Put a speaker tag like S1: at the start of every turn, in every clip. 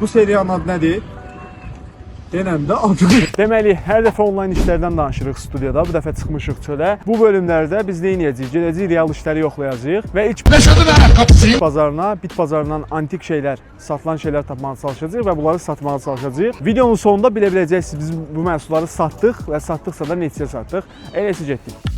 S1: Bu seriyanın adı nədir? Denəm də adı. Deməli, hər dəfə onlayn işlərdən danışırıq studiyada. Bu dəfə çıxmışıq çölə. Bu bölümlərdə biz nə edəcəyik? Gedəcəyik real işləri yoxlayacağıq və ilk bit bazarından antik şeylər, satılan şeylər tapmağa çalışacağıq və bunları satmağa çalışacağıq. Videonun sonunda bilə biləcəksiniz biz bu məhsulları satdıq və satdıqsa da neçəyə satdıq. Eləsi getdik.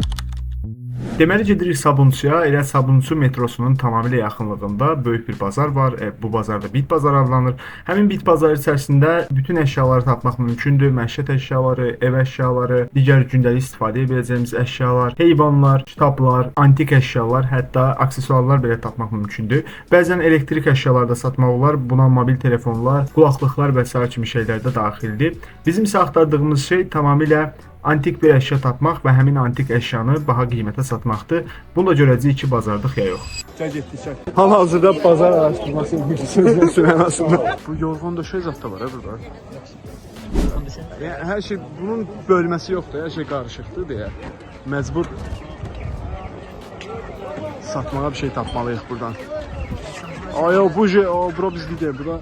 S1: Deməli gedirik Sabunçuya. Elə Sabunçu metrosunun tamamilə yaxınlığında böyük bir bazar var. Bu bazarda bit bazarı adlanır. Həmin bit bazarı içərisində bütün əşyaları tapmaq mümkündür. Məişət əşyaları, ev əşyaları, digər gündəlik istifadə edə biləcəyimiz əşyalar, heyvanlar, kitablar, antik əşyalar, hətta aksesuarlar belə tapmaq mümkündür. Bəzən elektrik əşyalar da satmaq olar. Buna mobil telefonlar, qulaqlıqlar və s. kimi şeylər də daxildir. Bizim isə axtardığımız şey tamamilə antik bir əşya tapmaq və həmin antik əşyanı baha qiymətə satmaqdır. Bunu da görəcəyik ki, bazardıq ya yox. Gəl getdik, çək. Hal-hazırda bazar araşdırması sürən aslında. Bu yorğun döşək zat da var ha burada. Yəni hər şey bunun bölməsi yoxdur, hər şey qarışıqdır deyə. Məcbur satmağa bir şey tapmalıyıq buradan. Ay o bu bura bizli deyil, bura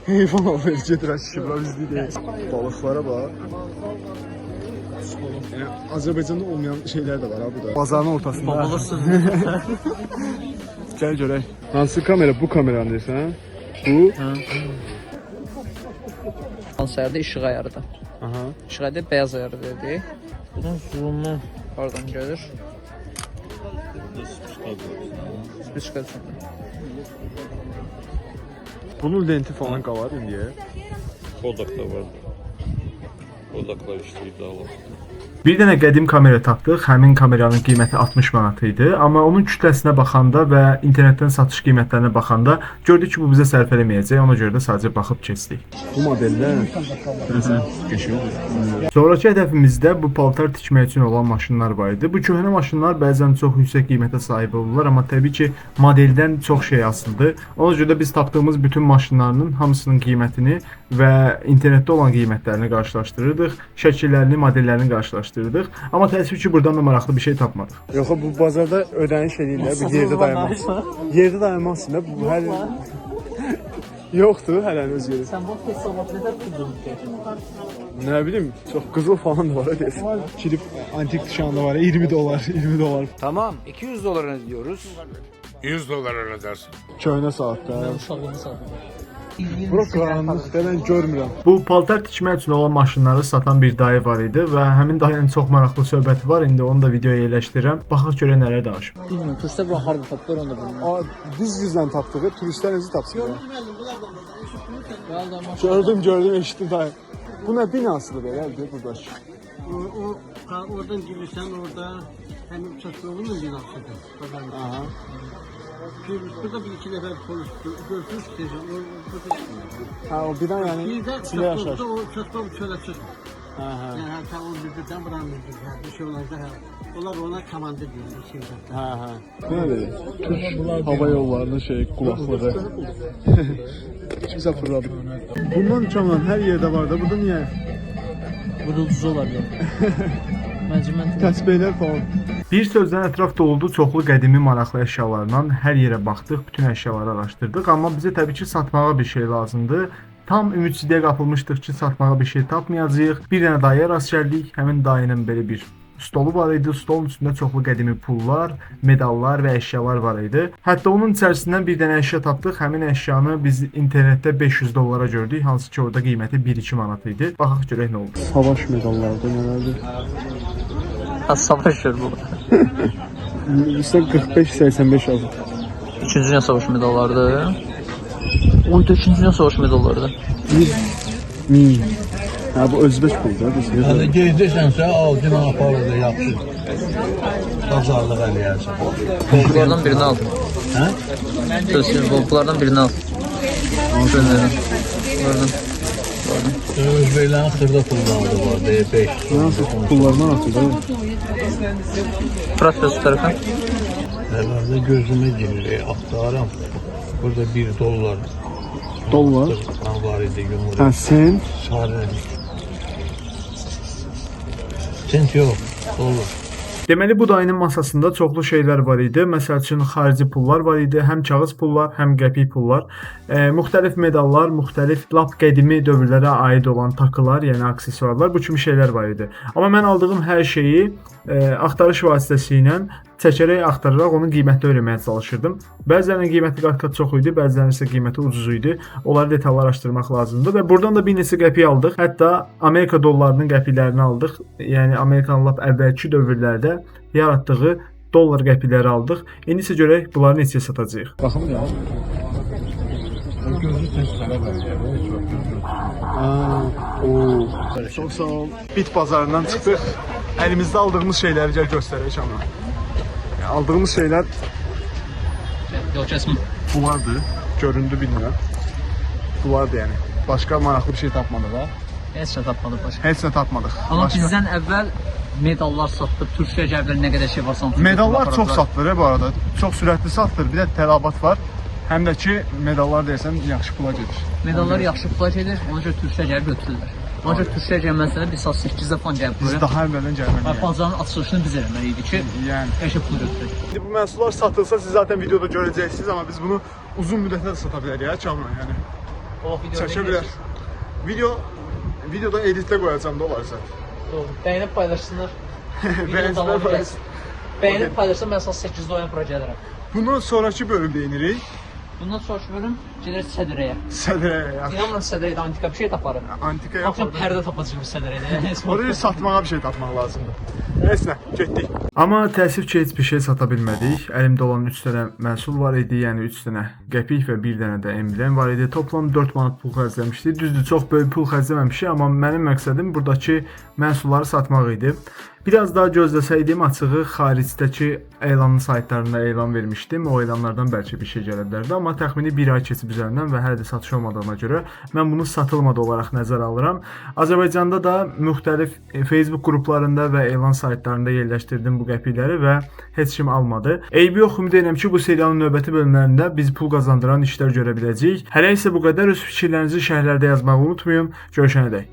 S1: heyvan alır, gedir aşkı, bura bizli deyil. Balıqlara bax. Yəni Azərbaycanda olmayan şeylər də var ha burada. Bazarın ortasında. Babalırsın. Gəl görək. Hansı kamera? Bu kameranı deyirsən? Bu? Hə.
S2: Hansı ayarda? İşıq ayarıdır.
S1: Aha.
S2: İşıq ayarda beyaz ayarı dedik. Buradan zoom'u oradan görür. Spişka üçün.
S1: Bunun lenti falan qalar indiyə.
S3: Kodak da var. Kodaklar işləyib dağılır.
S1: Bir dənə qədim kamera tapdıq. Həmin kameranın qiyməti 60 manat idi. Amma onun kütləsinə baxanda və internetdən satış qiymətlərinə baxanda gördük ki, bu bizə sərf eləməyəcək. Ona görə də sadəcə baxıb keçdik. Bu modellər sonrakı hədəfimizdə bu paltar tikmək üçün olan maşınlar var idi. Bu köhnə maşınlar bəzən çox yüksək qiymətə sahib olurlar, amma təbii ki, modeldən çox şey asılıdır. Ona görə də biz tapdığımız bütün maşınların hamısının qiymətini və internetdə olan qiymətlərini qarşılaşdırırdıq. Şəkillərini, modellərini qarşılaşdırırdıq. Amma təəssüf ki, buradan da maraqlı bir şey tapmadıq. Yox, bu bazarda ödəniş edirlər, bir yerdə dayanmazsın. Yerdə dayanmazsın da, bu hər yoxdur hələ öz yeri.
S2: Sən bu hesablat nə qədər qızıl ki?
S1: Nə bilim, çox qızıl falan da var deyəsən. Kilip antik dışanda var, 20 dolar, 20 dolar.
S4: Tamam, 200 dolar ödüyoruz.
S3: 100 dolar ödersin.
S1: Köhnə saatda.
S2: Uşaqlığını satın.
S1: Bura qaranlıqdır, mən görmürəm. Bu paltar tikmək üçün olan maşınları satan bir dayı var idi və həmin dayının çox maraqlı söhbəti var. İndi onu da videoya yerləşdirirəm. Baxaq görə nələr danışır.
S2: Bilmiyorum, turistlər bunu harada tapdılar onu da bilmiyorum.
S1: Biz yüzdən tapdıq, turistlər necə tapsınlar? Gördüm, eşitdim dayı. Bu nə binasıdır belə, buradakı?
S5: Oradan gelirsen orada hem uçak yolunun binasıdır.
S1: Aha.
S5: Burada bir iki nefer polis görsünüz ki
S1: Ha, o bina yani
S5: bir de
S1: içinde yaşar.
S5: o uçakta şöyle çık.
S1: Ha.
S5: Yani hatta o müdürden buranın müdürden bir şey olacak. Onlar ona komandı diyor bir şeyden.
S1: Ha. Ne dedi? Türk hava yollarının kulakları. Kimse fırladı. Bundan uçanlar her yerde var da burada niye?
S2: Burada ucuz olabilir. Bence mən
S1: Təsbehlər falan. Bir sözdən ətraf doludu çoxlu qədimi maraqlı əşyalarla hər yerə baxdıq, bütün əşyaları araşdırdıq, amma bizə təbii ki, satmağa bir şey lazımdır. Tam ümidsizliyə qapılmışdıq ki, satmağa bir şey tapmayacağıq. Bir dənə dayıya rast gəldik. Həmin dayının belə bir stolu var idi. Stolun üstündə çoxlu qədimi pullar, medallar və əşyalar var idi. Hətta onun içərisindən bir dənə əşya tapdıq. Həmin əşyanı biz internetdə 500 dollara gördük, hansı ki, orada qiyməti 1-2 manat idi. Baxaq görək nə oldu. Savaş medalları da nələrdir?
S2: savaş bu.
S1: İşte 45-85 yazır.
S2: 3-cü Dünya Savaşı medallarıdır. 14-cü Dünya Savaşı medallarıdır.
S1: Ha, bu Özbək puldur.
S4: Hadi gecdəsənsə aldın aparıda yaxşı. Pazarlıq eləyərsən.
S2: Bunlardan birini al.
S4: Hə?
S2: Bunlardan birini al. Bunlardan.
S4: Özbəklərin xırda pulları var, D5.
S1: Nasıl pullarından atıyor?
S2: Bırak göz tərəfə.
S4: Herhalde gözüme girir, aktarım. Burada 1 dolar.
S1: Dollar?
S4: Var idi yumurta.
S1: Ha, sen?
S4: Sarı. Sent yok, dolar.
S1: Deməli bu dayının masasında çoxlu şeylər var idi. Məsəl üçün xarici pullar var idi, həm kağız pullar, həm qəpik pullar, müxtəlif medallar, müxtəlif lap qədimi dövrlərə aid olan takılar, yəni aksesuarlar, bu kimi şeylər var idi. Amma mən aldığım hər şeyi axtarış vasitəsilə çəkərək axtararaq onun qiymətini öyrənməyə çalışırdım. Bəzilərinin qiyməti qat-qat çox idi, bəzilərinin isə qiyməti ucuz idi. Onları detallı araşdırmaq lazımdır və buradan da bir neçə qəpik aldıq. Hətta Amerika dollarının qəpiklərini aldıq. Yəni Amerikanın lap əvvəlki dövrlərdə yaratdığı dollar qəpikləri aldıq. İndi isə görək bunları neçəyə satacağıq. Baxın ya.
S4: Gözü testlərə
S1: Çox sağ ol. Bit bazarından çıxdıq. Əlimizdə aldığımız şeyləri gəl göstərək amma. Aldığımız şeylər
S2: Yol kəsmə.
S1: bunlardır. Göründü bilmirəm. Bunlardır yəni. Başqa maraqlı bir şey tapmadıq ha.
S2: Heç nə tapmadıq başqa.
S1: Heç nə tapmadıq.
S2: Amma
S1: Başqa.
S2: bizdən əvvəl medallar satdıq, Türkiyə gəblər nə qədər şey var satdıq.
S1: Medallar çox satılır bu arada. Çox sürətli satılır. Bir də tələbat var. Həm də ki medallar deyəsən yaxşı pula gedir.
S2: Medallar yaxşı pula gedir, ona görə Türkiyə gəlib götürürlər. Ona görə Türkiyə gəlməsələr bir saat 8-də falan gəlib
S1: Biz
S2: buraya.
S1: daha əvvəldən gəlməliyik.
S2: Bazarın açılışını biz eləməliydik ki,
S1: Yəni
S2: qəşəng pul götürək.
S1: İndi bu məhsullar satılsa siz zaten videoda görəcəksiniz, amma biz bunu uzun müddətlə də sata bilərik ya Kamran, yəni.
S2: O video
S1: Çəkə bilər. Videoda editlə qoyacağam da olarsa.
S2: Doğru. Bəyənib paylaşsınlar.
S1: Bəyənsinlər paylaşsın.
S2: Bəyənib paylaşsın, mən saat 8-də oyan bura gələrəm.
S1: Bunu sonraki bölümdə inirik.
S2: Bundan sonraki bölüm gedir Sədrəyə.
S1: Sədrəyə yaxşı.
S2: İnanmıram Sədrəyədə antika bir şey taparım.
S1: Antikaya
S2: Baxın pərdə tapacağım Sədrəyədə.
S1: Orayı satmağa bir şey tapmaq lazımdır. Nəysə, getdik. Amma təəssüf ki, heç bir şey sata bilmədik. Əlimdə olan 3 dənə məhsul var idi, yəni 3 dənə qəpik və 1 dənə də emblem var idi. Toplam 4 manat pul xərcləmişdik. Düzdür, çox böyük pul xərcləməmişik, amma mənim məqsədim buradakı məhsulları satmaq idi. Biraz daha gözləsəydim açığı xaricdəki elan saytlarında elan vermişdim. O elanlardan bəlkə bir şey gələ bilərdi, amma təxmini 1 ay keçib üzərindən və hələ də satış olmadığına görə mən bunu satılmadı olaraq nəzərə alıram. Azərbaycanda da müxtəlif Facebook qruplarında və elan saytlarında yerləşdirdim bu qəpikləri və heç kim almadı. Eybi yox, ümid edirəm ki, bu serialın növbəti bölümlərində biz pul qazandıran işlər görə biləcəyik. Hələ isə bu qədər. Öz fikirlərinizi şərhlərdə yazmağı unutmayın. Görüşənədək.